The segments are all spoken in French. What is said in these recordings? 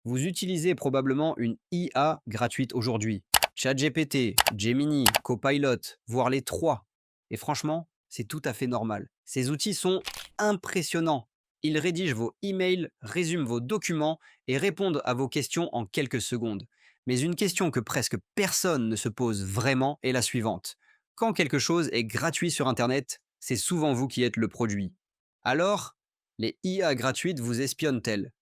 Vous utilisez probablement une IA gratuite aujourd'hui. ChatGPT, Gemini, Copilot, voire les trois. Et franchement, c'est tout à fait normal. Ces outils sont impressionnants. Ils rédigent vos emails, résument vos documents et répondent à vos questions en quelques secondes. Mais une question que presque personne ne se pose vraiment est la suivante. Quand quelque chose est gratuit sur Internet, c'est souvent vous qui êtes le produit. Alors, les IA gratuites vous espionnent-elles?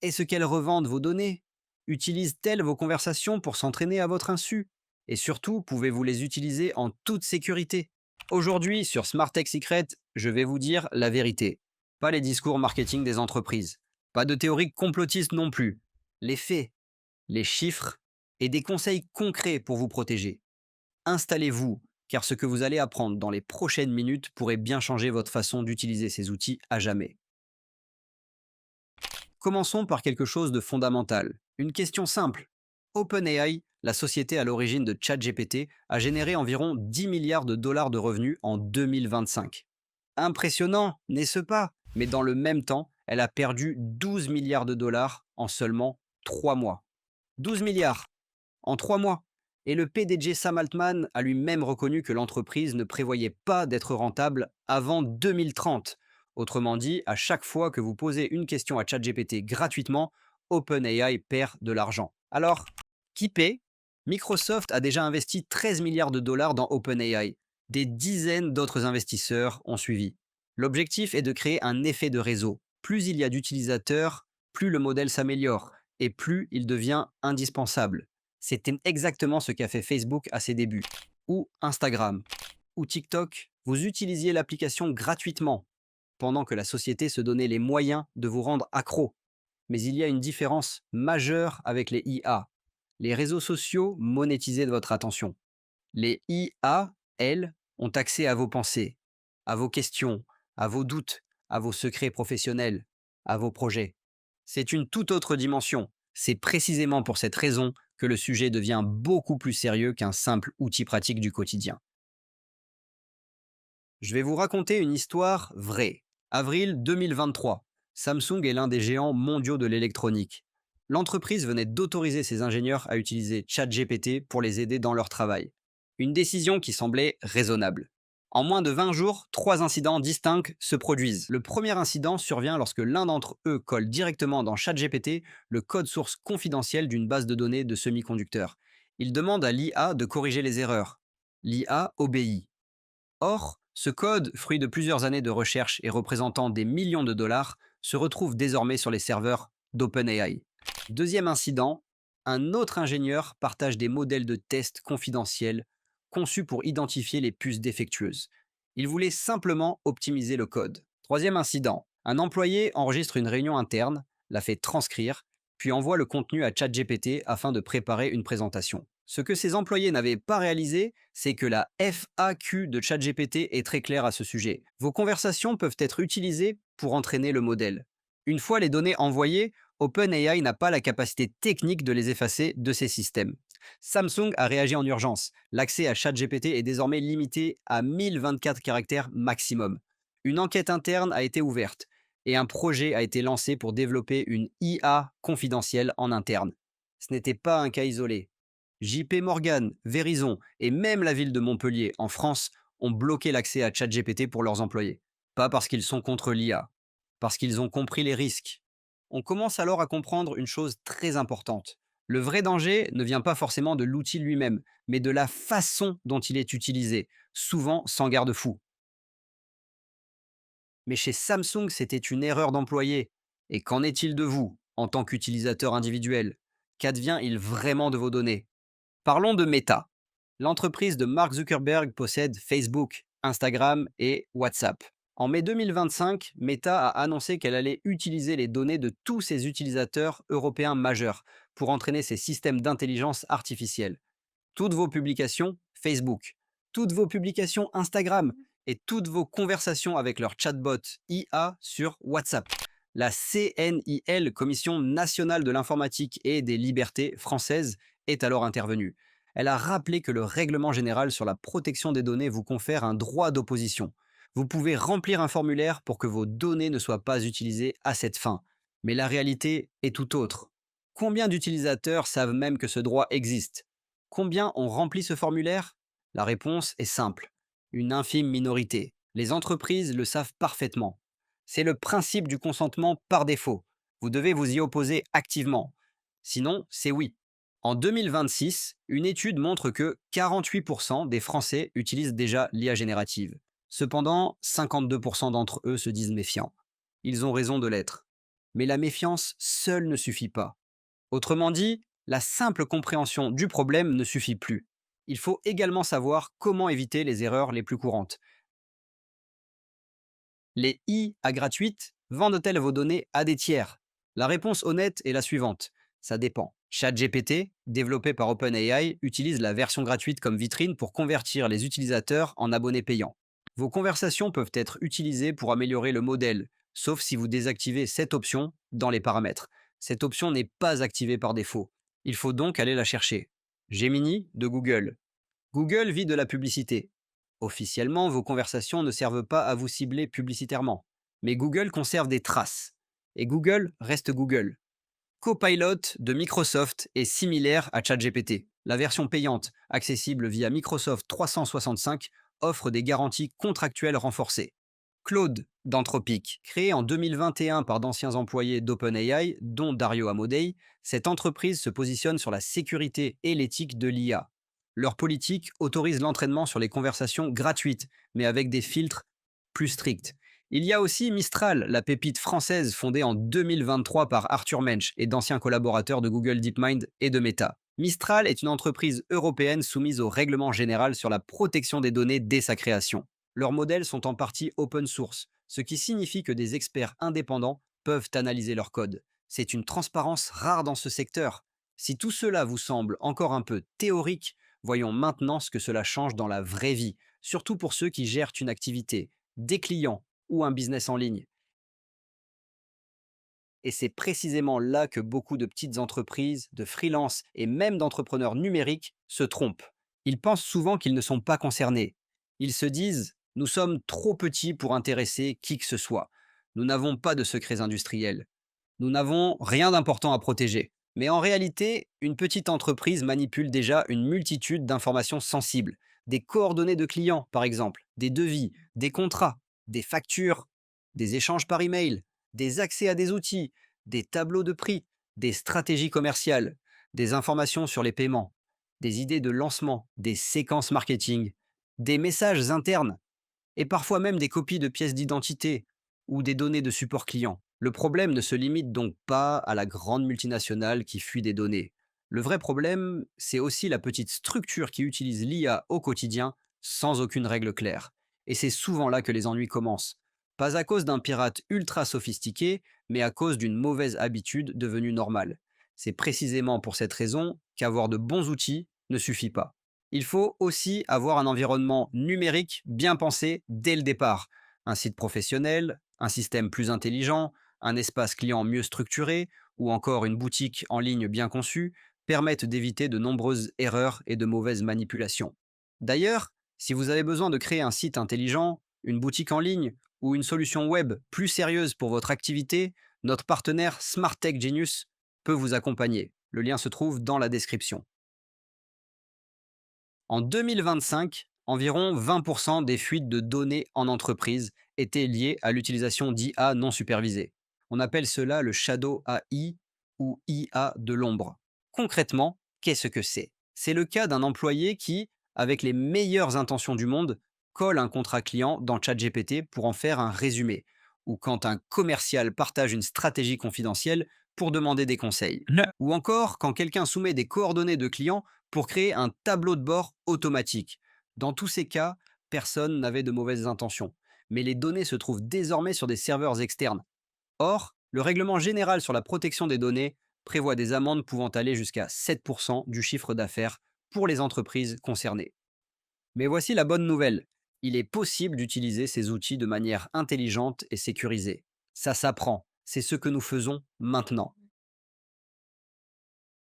Est-ce qu'elles revendent vos données? Utilisent-elles vos conversations pour s'entraîner à votre insu? Et surtout, pouvez-vous les utiliser en toute sécurité? Aujourd'hui, sur Smart Tech Secret, je vais vous dire la vérité. Pas les discours marketing des entreprises. Pas de théories complotistes non plus. Les faits, les chiffres et des conseils concrets pour vous protéger. Installez-vous, car ce que vous allez apprendre dans les prochaines minutes pourrait bien changer votre façon d'utiliser ces outils à jamais. Commençons par quelque chose de fondamental. Une question simple. OpenAI, la société à l'origine de ChatGPT, a généré environ 10 milliards de dollars de revenus en 2025. Impressionnant, n'est-ce pas? Mais dans le même temps, elle a perdu 12 milliards de dollars en seulement 3 mois. 12 milliards en 3 mois. Et le PDG Sam Altman a lui-même reconnu que l'entreprise ne prévoyait pas d'être rentable avant 2030. Autrement dit, à chaque fois que vous posez une question à ChatGPT gratuitement, OpenAI perd de l'argent. Alors, qui paie? Microsoft a déjà investi 13 milliards de dollars dans OpenAI. Des dizaines d'autres investisseurs ont suivi. L'objectif est de créer un effet de réseau. Plus il y a d'utilisateurs, plus le modèle s'améliore et plus il devient indispensable. C'était exactement ce qu'a fait Facebook à ses débuts, ou Instagram, ou TikTok. Vous utilisiez l'application gratuitement, pendant que la société se donnait les moyens de vous rendre accro. Mais il y a une différence majeure avec les IA. Les réseaux sociaux monétisaient de votre attention. Les IA, elles, ont accès à vos pensées, à vos questions, à vos doutes, à vos secrets professionnels, à vos projets. C'est une toute autre dimension. C'est précisément pour cette raison que le sujet devient beaucoup plus sérieux qu'un simple outil pratique du quotidien. Je vais vous raconter une histoire vraie. Avril 2023. Samsung est l'un des géants mondiaux de l'électronique. L'entreprise venait d'autoriser ses ingénieurs à utiliser ChatGPT pour les aider dans leur travail. Une décision qui semblait raisonnable. En moins de 20 jours, 3 incidents distincts se produisent. Le premier incident survient lorsque l'un d'entre eux colle directement dans ChatGPT le code source confidentiel d'une base de données de semi-conducteurs. Il demande à l'IA de corriger les erreurs. L'IA obéit. Or, ce code, fruit de plusieurs années de recherche et représentant des millions de dollars, se retrouve désormais sur les serveurs d'OpenAI. Deuxième incident, un autre ingénieur partage des modèles de tests confidentiels conçus pour identifier les puces défectueuses. Il voulait simplement optimiser le code. Troisième incident, un employé enregistre une réunion interne, la fait transcrire, puis envoie le contenu à ChatGPT afin de préparer une présentation. Ce que ces employés n'avaient pas réalisé, c'est que la FAQ de ChatGPT est très claire à ce sujet. Vos conversations peuvent être utilisées pour entraîner le modèle. Une fois les données envoyées, OpenAI n'a pas la capacité technique de les effacer de ses systèmes. Samsung a réagi en urgence. L'accès à ChatGPT est désormais limité à 1024 caractères maximum. Une enquête interne a été ouverte et un projet a été lancé pour développer une IA confidentielle en interne. Ce n'était pas un cas isolé. JP Morgan, Verizon et même la ville de Montpellier, en France, ont bloqué l'accès à ChatGPT pour leurs employés. Pas parce qu'ils sont contre l'IA, parce qu'ils ont compris les risques. On commence alors à comprendre une chose très importante. Le vrai danger ne vient pas forcément de l'outil lui-même, mais de la façon dont il est utilisé, souvent sans garde-fou. Mais chez Samsung, c'était une erreur d'employé. Et qu'en est-il de vous, en tant qu'utilisateur individuel? Qu'advient-il vraiment de vos données? Parlons de Meta. L'entreprise de Mark Zuckerberg possède Facebook, Instagram et WhatsApp. En mai 2025, Meta a annoncé qu'elle allait utiliser les données de tous ses utilisateurs européens majeurs pour entraîner ses systèmes d'intelligence artificielle. Toutes vos publications Facebook, toutes vos publications Instagram et toutes vos conversations avec leur chatbot IA sur WhatsApp. La CNIL, Commission nationale de l'informatique et des libertés française, est alors intervenue. Elle a rappelé que le règlement général sur la protection des données vous confère un droit d'opposition. Vous pouvez remplir un formulaire pour que vos données ne soient pas utilisées à cette fin. Mais la réalité est tout autre. Combien d'utilisateurs savent même que ce droit existe? Combien ont rempli ce formulaire? La réponse est simple. Une infime minorité. Les entreprises le savent parfaitement. C'est le principe du consentement par défaut. Vous devez vous y opposer activement. Sinon, c'est oui. En 2026, une étude montre que 48% des Français utilisent déjà l'IA générative. Cependant, 52% d'entre eux se disent méfiants. Ils ont raison de l'être. Mais la méfiance seule ne suffit pas. Autrement dit, la simple compréhension du problème ne suffit plus. Il faut également savoir comment éviter les erreurs les plus courantes. Les IA gratuites vendent-elles vos données à des tiers? La réponse honnête est la suivante. Ça dépend. ChatGPT, développé par OpenAI, utilise la version gratuite comme vitrine pour convertir les utilisateurs en abonnés payants. Vos conversations peuvent être utilisées pour améliorer le modèle, sauf si vous désactivez cette option dans les paramètres. Cette option n'est pas activée par défaut. Il faut donc aller la chercher. Gemini de Google. Google vit de la publicité. Officiellement, vos conversations ne servent pas à vous cibler publicitairement. Mais Google conserve des traces. Et Google reste Google. Copilot de Microsoft est similaire à ChatGPT. La version payante, accessible via Microsoft 365, offre des garanties contractuelles renforcées. Claude d'Anthropic, créé en 2021 par d'anciens employés d'OpenAI, dont Dario Amodei, cette entreprise se positionne sur la sécurité et l'éthique de l'IA. Leur politique autorise l'entraînement sur les conversations gratuites, mais avec des filtres plus stricts. Il y a aussi Mistral, la pépite française fondée en 2023 par Arthur Mensch et d'anciens collaborateurs de Google DeepMind et de Meta. Mistral est une entreprise européenne soumise au règlement général sur la protection des données dès sa création. Leurs modèles sont en partie open source, ce qui signifie que des experts indépendants peuvent analyser leur code. C'est une transparence rare dans ce secteur. Si tout cela vous semble encore un peu théorique, voyons maintenant ce que cela change dans la vraie vie, surtout pour ceux qui gèrent une activité, des clients ou un business en ligne. Et c'est précisément là que beaucoup de petites entreprises, de freelance et même d'entrepreneurs numériques se trompent. Ils pensent souvent qu'ils ne sont pas concernés. Ils se disent: nous sommes trop petits pour intéresser qui que ce soit. Nous n'avons pas de secrets industriels. Nous n'avons rien d'important à protéger. Mais en réalité, une petite entreprise manipule déjà une multitude d'informations sensibles. Des coordonnées de clients, par exemple, des devis, des contrats, des factures, des échanges par email, des accès à des outils, des tableaux de prix, des stratégies commerciales, des informations sur les paiements, des idées de lancement, des séquences marketing, des messages internes et parfois même des copies de pièces d'identité ou des données de support client. Le problème ne se limite donc pas à la grande multinationale qui fuit des données. Le vrai problème, c'est aussi la petite structure qui utilise l'IA au quotidien sans aucune règle claire. Et c'est souvent là que les ennuis commencent. Pas à cause d'un pirate ultra sophistiqué, mais à cause d'une mauvaise habitude devenue normale. C'est précisément pour cette raison qu'avoir de bons outils ne suffit pas. Il faut aussi avoir un environnement numérique bien pensé dès le départ. Un site professionnel, un système plus intelligent, un espace client mieux structuré ou encore une boutique en ligne bien conçue permettent d'éviter de nombreuses erreurs et de mauvaises manipulations. D'ailleurs, si vous avez besoin de créer un site intelligent, une boutique en ligne ou une solution web plus sérieuse pour votre activité, notre partenaire Smart Tech Genius peut vous accompagner. Le lien se trouve dans la description. En 2025, environ 20% des fuites de données en entreprise étaient liées à l'utilisation d'IA non supervisée. On appelle cela le shadow AI ou IA de l'ombre. Concrètement, qu'est-ce que c'est? C'est le cas d'un employé qui, avec les meilleures intentions du monde, colle un contrat client dans ChatGPT pour en faire un résumé, ou quand un commercial partage une stratégie confidentielle pour demander des conseils, ou encore quand quelqu'un soumet des coordonnées de clients pour créer un tableau de bord automatique. Dans tous ces cas, personne n'avait de mauvaises intentions, mais les données se trouvent désormais sur des serveurs externes. Or, le règlement général sur la protection des données prévoit des amendes pouvant aller jusqu'à 7% du chiffre d'affaires pour les entreprises concernées. Mais voici la bonne nouvelle. Il est possible d'utiliser ces outils de manière intelligente et sécurisée. Ça s'apprend. C'est ce que nous faisons maintenant.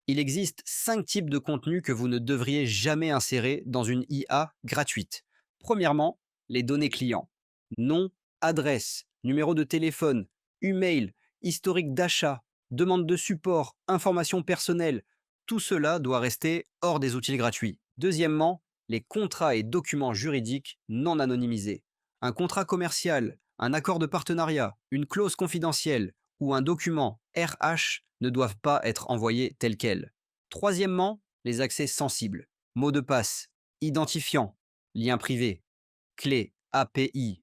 Il existe 5 types de contenus que vous ne devriez jamais insérer dans une IA gratuite. Premièrement, les données clients. Nom, adresse, numéro de téléphone, email, historique d'achat, demande de support, informations personnelles, tout cela doit rester hors des outils gratuits. Deuxièmement, les contrats et documents juridiques non anonymisés. Un contrat commercial, un accord de partenariat, une clause confidentielle ou un document RH ne doivent pas être envoyés tels quels. Troisièmement, les accès sensibles. Mots de passe, identifiant, lien privé, clé API,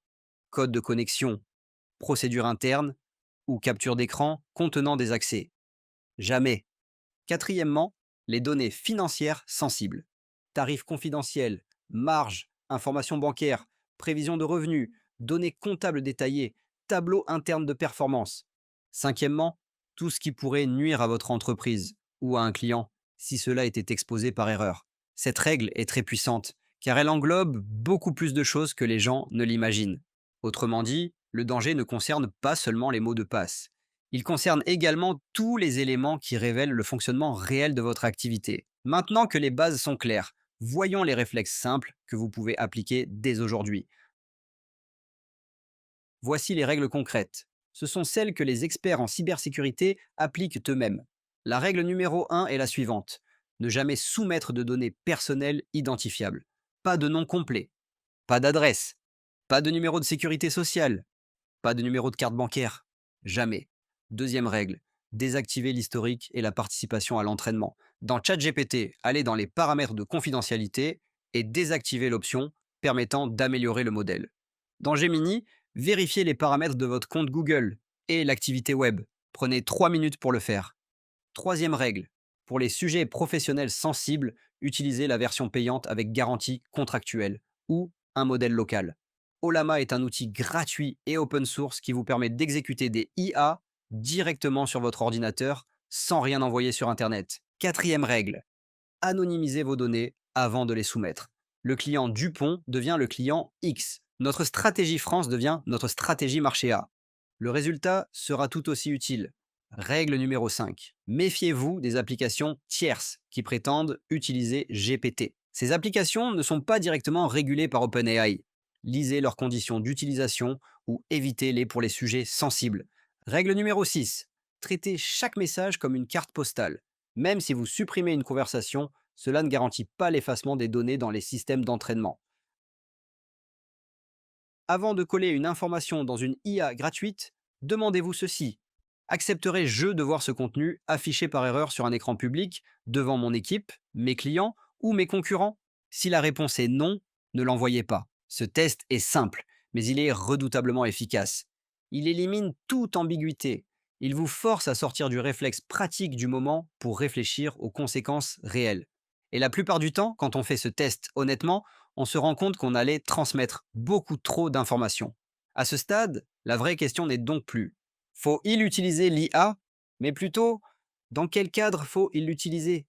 code de connexion, procédure interne ou capture d'écran contenant des accès. Jamais. Quatrièmement, les données financières sensibles. Tarifs confidentiels, marge, informations bancaires, prévision de revenus, données comptables détaillées, tableau interne de performance. Cinquièmement, tout ce qui pourrait nuire à votre entreprise ou à un client si cela était exposé par erreur. Cette règle est très puissante car elle englobe beaucoup plus de choses que les gens ne l'imaginent. Autrement dit, le danger ne concerne pas seulement les mots de passe. Il concerne également tous les éléments qui révèlent le fonctionnement réel de votre activité. Maintenant que les bases sont claires, voyons les réflexes simples que vous pouvez appliquer dès aujourd'hui. Voici les règles concrètes. Ce sont celles que les experts en cybersécurité appliquent eux-mêmes. La règle numéro 1 est la suivante. Ne jamais soumettre de données personnelles identifiables. Pas de nom complet, pas d'adresse, pas de numéro de sécurité sociale, pas de numéro de carte bancaire. Jamais. Deuxième règle, désactiver l'historique et la participation à l'entraînement. Dans ChatGPT, allez dans les paramètres de confidentialité et désactivez l'option permettant d'améliorer le modèle. Dans Gemini, vérifiez les paramètres de votre compte Google et l'activité web. Prenez 3 minutes pour le faire. Troisième règle, pour les sujets professionnels sensibles, utilisez la version payante avec garantie contractuelle ou un modèle local. Olama est un outil gratuit et open source qui vous permet d'exécuter des IA directement sur votre ordinateur sans rien envoyer sur Internet. Quatrième règle, anonymisez vos données avant de les soumettre. Le client Dupont devient le client X. Notre stratégie France devient notre stratégie marché A. Le résultat sera tout aussi utile. Règle numéro 5. Méfiez-vous des applications tierces qui prétendent utiliser GPT. Ces applications ne sont pas directement régulées par OpenAI. Lisez leurs conditions d'utilisation ou évitez-les pour les sujets sensibles. Règle numéro 6. Traitez chaque message comme une carte postale. Même si vous supprimez une conversation, cela ne garantit pas l'effacement des données dans les systèmes d'entraînement. Avant de coller une information dans une IA gratuite, demandez-vous ceci. Accepterai-je de voir ce contenu affiché par erreur sur un écran public devant mon équipe, mes clients ou mes concurrents? Si la réponse est non, ne l'envoyez pas. Ce test est simple, mais il est redoutablement efficace. Il élimine toute ambiguïté. Il vous force à sortir du réflexe pratique du moment pour réfléchir aux conséquences réelles. Et la plupart du temps, quand on fait ce test honnêtement, on se rend compte qu'on allait transmettre beaucoup trop d'informations. À ce stade, la vraie question n'est donc plus faut-il utiliser l'IA, mais plutôt dans quel cadre faut-il l'utiliser?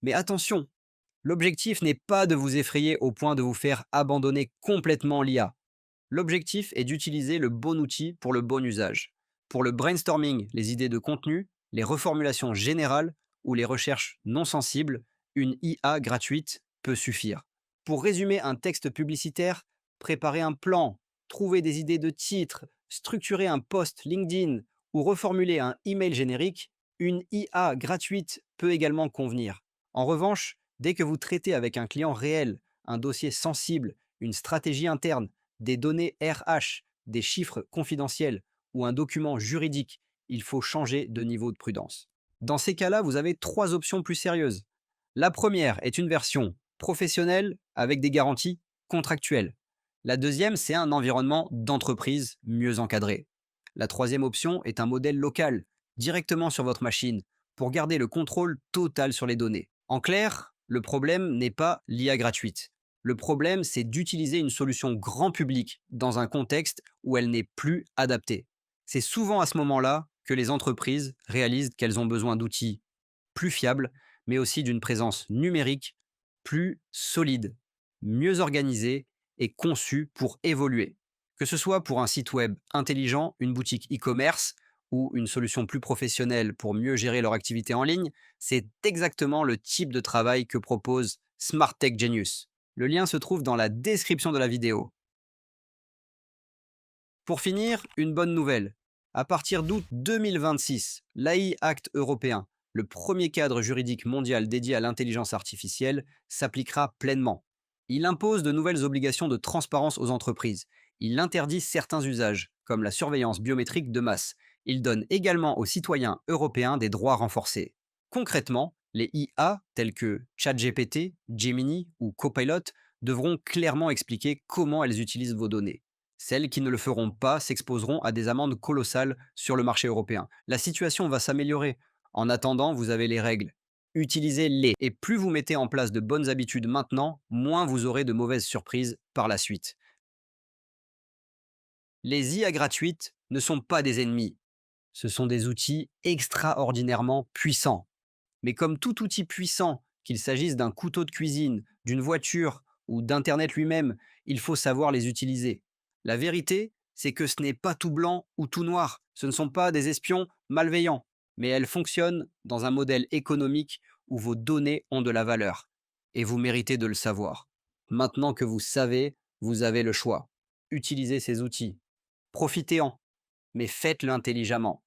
Mais attention, l'objectif n'est pas de vous effrayer au point de vous faire abandonner complètement l'IA. L'objectif est d'utiliser le bon outil pour le bon usage. Pour le brainstorming, les idées de contenu, les reformulations générales ou les recherches non sensibles, une IA gratuite peut suffire. Pour résumer un texte publicitaire, préparer un plan, trouver des idées de titres, structurer un post LinkedIn ou reformuler un email générique, une IA gratuite peut également convenir. En revanche, dès que vous traitez avec un client réel, un dossier sensible, une stratégie interne, des données RH, des chiffres confidentiels ou un document juridique, il faut changer de niveau de prudence. Dans ces cas-là, vous avez trois options plus sérieuses. La première est une version professionnelle avec des garanties contractuelles. La deuxième, c'est un environnement d'entreprise mieux encadré. La troisième option est un modèle local, directement sur votre machine, pour garder le contrôle total sur les données. En clair, le problème n'est pas l'IA gratuite. Le problème, c'est d'utiliser une solution grand public dans un contexte où elle n'est plus adaptée. C'est souvent à ce moment-là que les entreprises réalisent qu'elles ont besoin d'outils plus fiables, mais aussi d'une présence numérique plus solide, mieux organisée et conçue pour évoluer. Que ce soit pour un site web intelligent, une boutique e-commerce ou une solution plus professionnelle pour mieux gérer leur activité en ligne, c'est exactement le type de travail que propose Smart Tech Genius. Le lien se trouve dans la description de la vidéo. Pour finir, une bonne nouvelle. À partir d'août 2026, l'AI Act européen, le premier cadre juridique mondial dédié à l'intelligence artificielle, s'appliquera pleinement. Il impose de nouvelles obligations de transparence aux entreprises. Il interdit certains usages, comme la surveillance biométrique de masse. Il donne également aux citoyens européens des droits renforcés. Concrètement, les IA tels que ChatGPT, Gemini ou Copilot devront clairement expliquer comment elles utilisent vos données. Celles qui ne le feront pas s'exposeront à des amendes colossales sur le marché européen. La situation va s'améliorer. En attendant, vous avez les règles. Utilisez-les. Et plus vous mettez en place de bonnes habitudes maintenant, moins vous aurez de mauvaises surprises par la suite. Les IA gratuites ne sont pas des ennemis. Ce sont des outils extraordinairement puissants. Mais comme tout outil puissant, qu'il s'agisse d'un couteau de cuisine, d'une voiture ou d'Internet lui-même, il faut savoir les utiliser. La vérité, c'est que ce n'est pas tout blanc ou tout noir. Ce ne sont pas des espions malveillants, mais elles fonctionnent dans un modèle économique où vos données ont de la valeur. Et vous méritez de le savoir. Maintenant que vous savez, vous avez le choix. Utilisez ces outils. Profitez-en, mais faites-le intelligemment.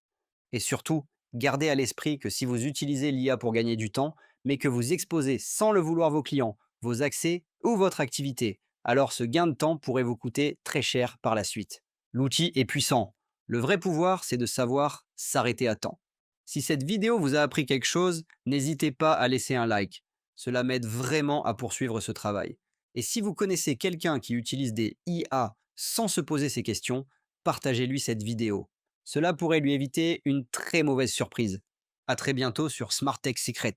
Et surtout, gardez à l'esprit que si vous utilisez l'IA pour gagner du temps, mais que vous exposez sans le vouloir vos clients, vos accès ou votre activité, alors ce gain de temps pourrait vous coûter très cher par la suite. L'outil est puissant. Le vrai pouvoir, c'est de savoir s'arrêter à temps. Si cette vidéo vous a appris quelque chose, n'hésitez pas à laisser un like. Cela m'aide vraiment à poursuivre ce travail. Et si vous connaissez quelqu'un qui utilise des IA sans se poser ces questions, partagez-lui cette vidéo. Cela pourrait lui éviter une très mauvaise surprise. À très bientôt sur Smart Tech Secret.